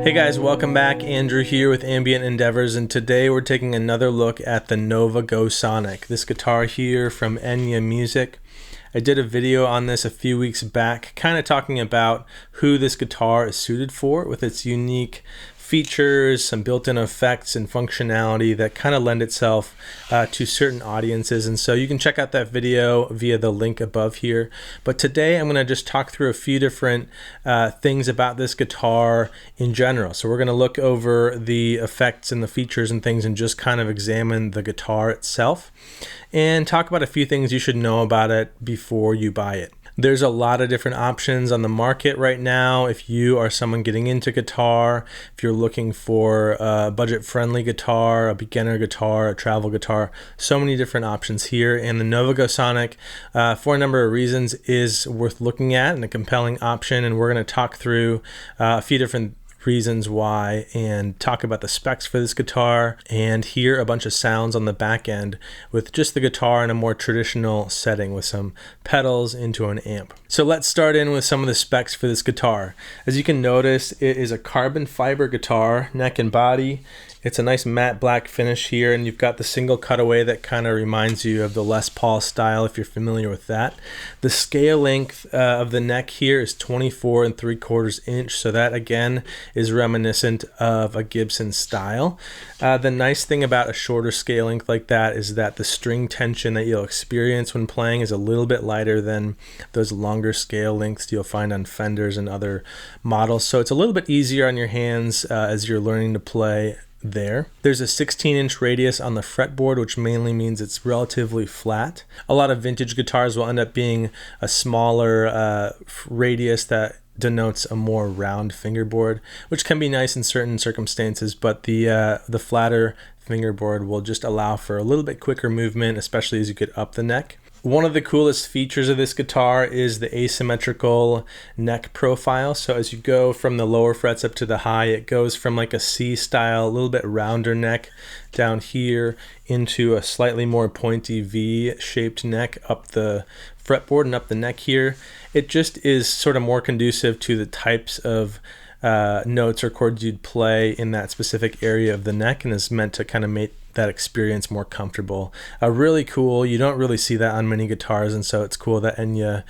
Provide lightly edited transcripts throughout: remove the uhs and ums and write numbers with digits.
Hey guys, welcome back. Andrew here with Ambient Endeavors, and today we're taking another look at the Nova Go Sonic. This guitar here from Enya Music. I did a video on this a few weeks back, kind of talking about who this guitar is suited for with its unique features, some built-in effects and functionality that kind of lend itself to certain audiences. And so you can check out that video via the link above here. But today I'm going to just talk through a few different things about this guitar in general. So we're going to look over the effects and the features and things and just kind of examine the guitar itself and talk about a few things you should know about it before you buy it. There's a lot of different options on the market right now. If you are someone getting into guitar, if you're looking for a budget-friendly guitar, a beginner guitar, a travel guitar, so many different options here. And the Nova Go Sonic, for a number of reasons, is worth looking at and a compelling option. And we're going to talk through a few different reasons why and talk about the specs for this guitar and hear a bunch of sounds on the back end with just the guitar in a more traditional setting with some pedals into an amp. So let's start in with some of the specs for this guitar. As you can notice, it is a carbon fiber guitar, neck and body. It's a nice matte black finish here, and you've got the single cutaway that kind of reminds you of the Les Paul style if you're familiar with that. The scale length of the neck here is 24 3/4 inch, so that again is reminiscent of a Gibson style. The nice thing about a shorter scale length like that is that the string tension that you'll experience when playing is a little bit lighter than those longer scale lengths you'll find on Fenders and other models. So it's a little bit easier on your hands as you're learning to play there. There's a 16-inch radius on the fretboard, which mainly means it's relatively flat. A lot of vintage guitars will end up being a smaller radius that denotes a more round fingerboard, which can be nice in certain circumstances, but the flatter fingerboard will just allow for a little bit quicker movement, especially as you get up the neck. One of the coolest features of this guitar is the asymmetrical neck profile. So as you go from the lower frets up to the high, it goes from like a C style, a little bit rounder neck down here into a slightly more pointy V shaped neck up the fretboard and up the neck here. It just is sort of more conducive to the types of notes or chords you'd play in that specific area of the neck, and is meant to kind of make that experience more comfortable. Really cool. You don't really see that on many guitars, and so it's cool that Enya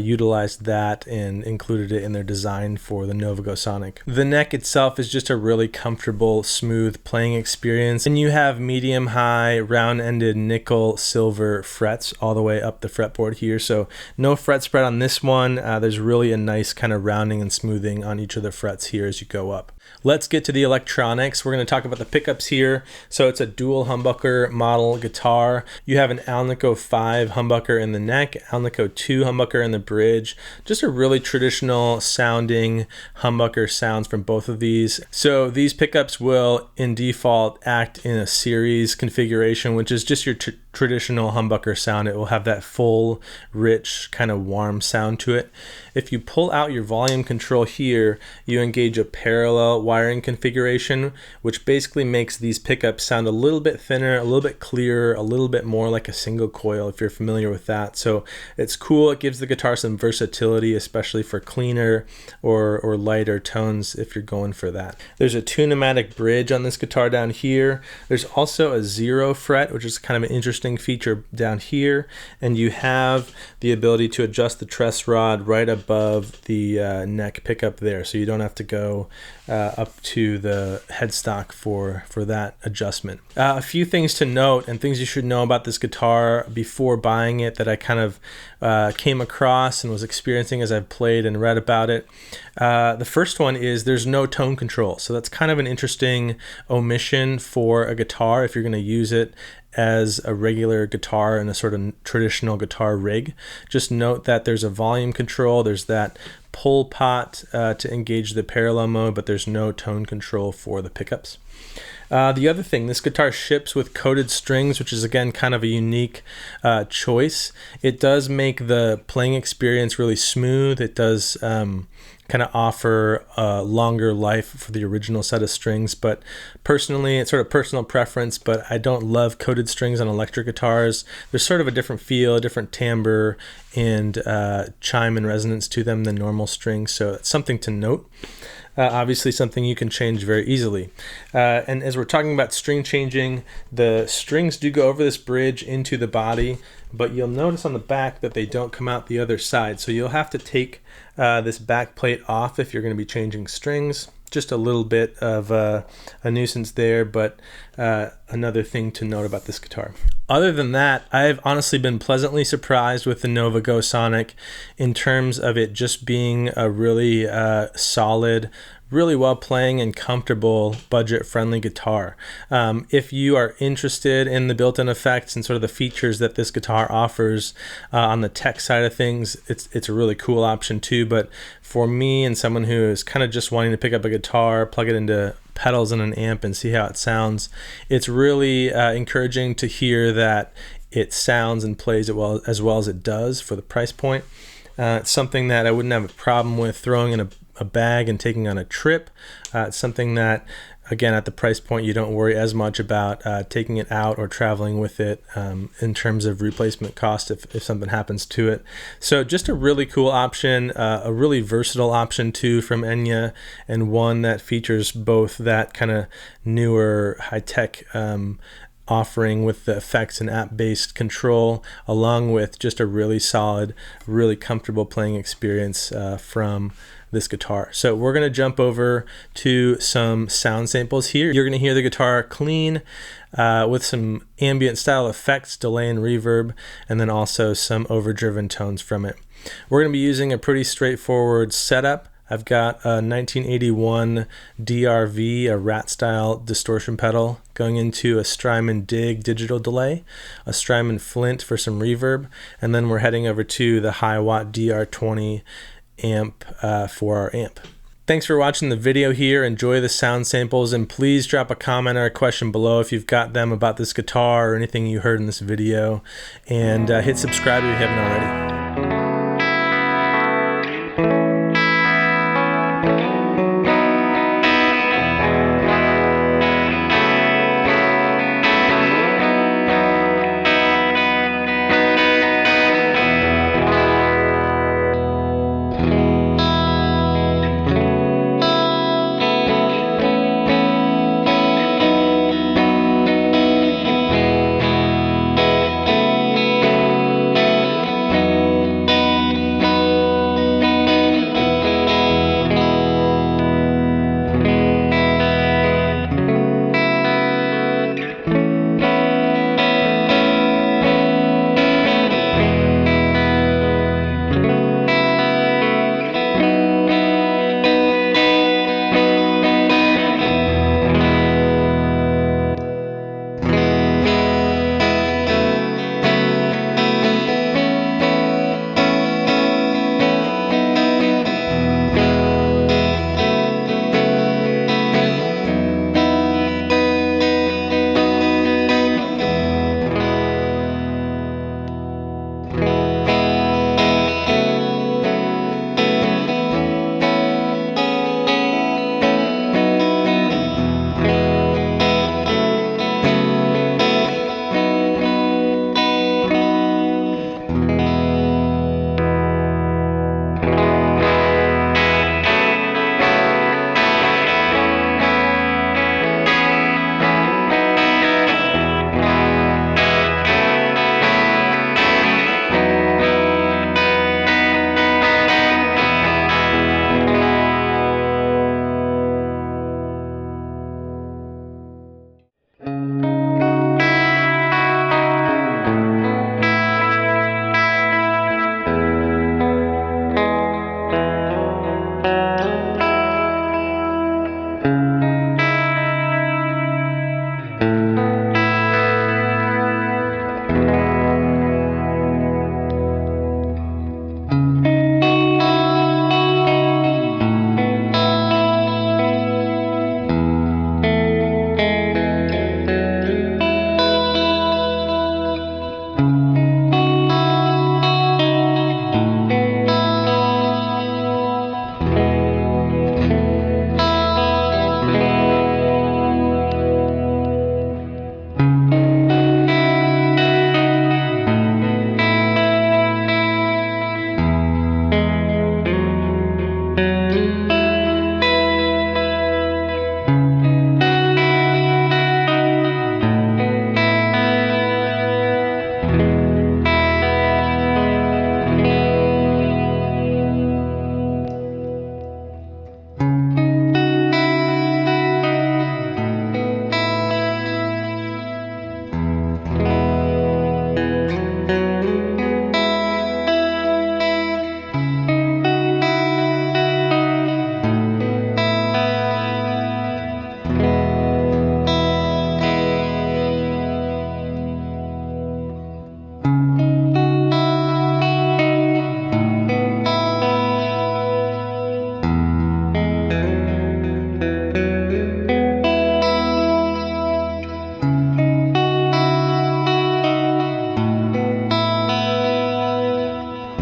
utilized that and included it in their design for the Nova Go Sonic. The neck itself is just a really comfortable, smooth playing experience, and you have medium-high, round-ended nickel silver frets all the way up the fretboard here, so no fret spread on this one. There's really a nice kind of rounding and smoothing on each of the frets here as you go up. Let's get to the electronics. We're going to talk about the pickups here. So it's a dual humbucker model guitar. You have an Alnico 5 humbucker in the neck, Alnico 2 humbucker in the bridge. Just a really traditional sounding humbucker sounds from both of these. So these pickups will in default act in a series configuration, which is just your traditional humbucker sound. It will have that full, rich, kind of warm sound to it. If you pull out your volume control here, you engage a parallel wiring configuration, which basically makes these pickups sound a little bit thinner, a little bit clearer, a little bit more like a single coil, if you're familiar with that. So it's cool. It gives the guitar some versatility, especially for cleaner or lighter tones if you're going for that. There's a tune-o-matic bridge on this guitar down here. There's also a 0 fret, which is kind of an interesting feature down here, and you have the ability to adjust the truss rod right above the neck pickup there, so you don't have to go up to the headstock for that adjustment. A few things to note and things you should know about this guitar before buying it that I kind of came across and was experiencing as I've played and read about it. The first one is there's no tone control, so that's kind of an interesting omission for a guitar if you're going to use it as a regular guitar in a sort of traditional guitar rig. Just note that there's a volume control, there's that pull pot to engage the parallel mode, but there's no tone control for the pickups. The other thing, this guitar ships with coated strings, which is again kind of a unique choice. It does make the playing experience really smooth. It does kind of offer a longer life for the original set of strings, but personally, it's sort of personal preference, but I don't love coated strings on electric guitars. There's sort of a different feel, a different timbre and chime and resonance to them than normal strings, so it's something to note. obviously something you can change very easily. And as we're talking about string changing, the strings do go over this bridge into the body, but you'll notice on the back that they don't come out the other side. So you'll have to take this back plate off if you're going to be changing strings. Just a little bit of a nuisance there, but another thing to note about this guitar. Other than that, I've honestly been pleasantly surprised with the Nova Go Sonic in terms of it just being a really solid, really well playing and comfortable budget-friendly guitar. If you are interested in the built-in effects and sort of the features that this guitar offers on the tech side of things, it's a really cool option too. But for me and someone who is kind of just wanting to pick up a guitar, plug it into pedals and an amp and see how it sounds, it's really encouraging to hear that it sounds and plays it as well as it does for the price point. It's something that I wouldn't have a problem with throwing in a bag and taking on a trip. It's something that, again, at the price point, you don't worry as much about taking it out or traveling with it in terms of replacement cost if something happens to it. So just a really cool option, a really versatile option too from Enya, and one that features both that kind of newer high-tech offering with the effects and app-based control, along with just a really solid, really comfortable playing experience from this guitar. So we're going to jump over to some sound samples here. You're going to hear the guitar clean with some ambient style effects, delay and reverb, and then also some overdriven tones from it. We're going to be using a pretty straightforward setup. I've got a 1981 DRV, a rat style distortion pedal, going into a Strymon DIG digital delay, a Strymon Flint for some reverb, and then we're heading over to the Hiwatt DR20 amp for our amp. Thanks for watching the video here. Enjoy the sound samples, and please drop a comment or a question below if you've got them about this guitar or anything you heard in this video, and hit subscribe if you haven't already.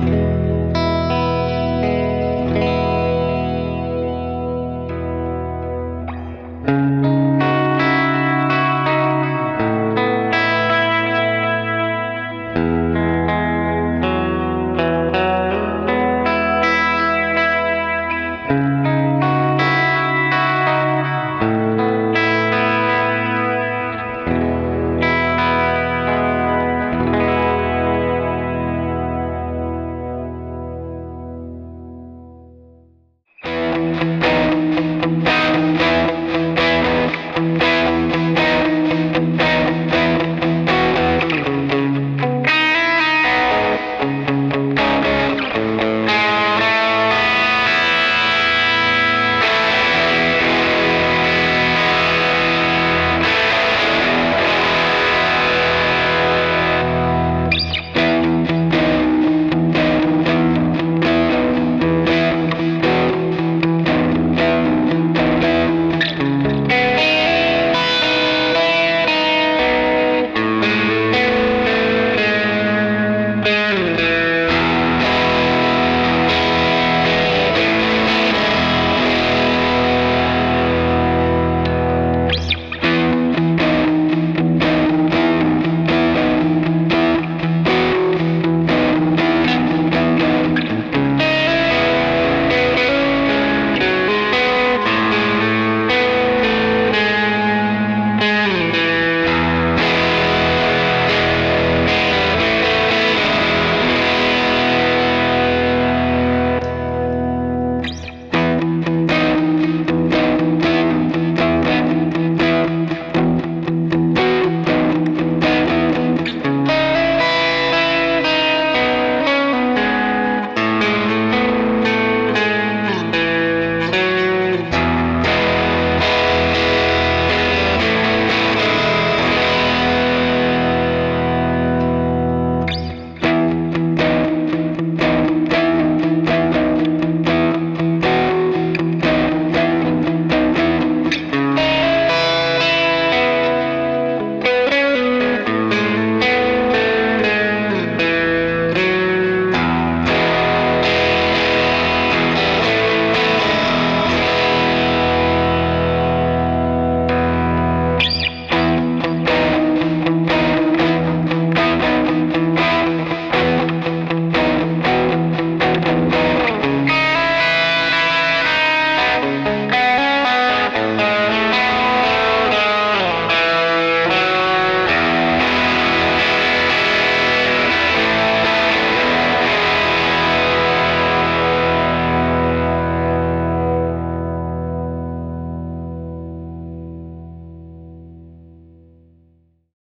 you.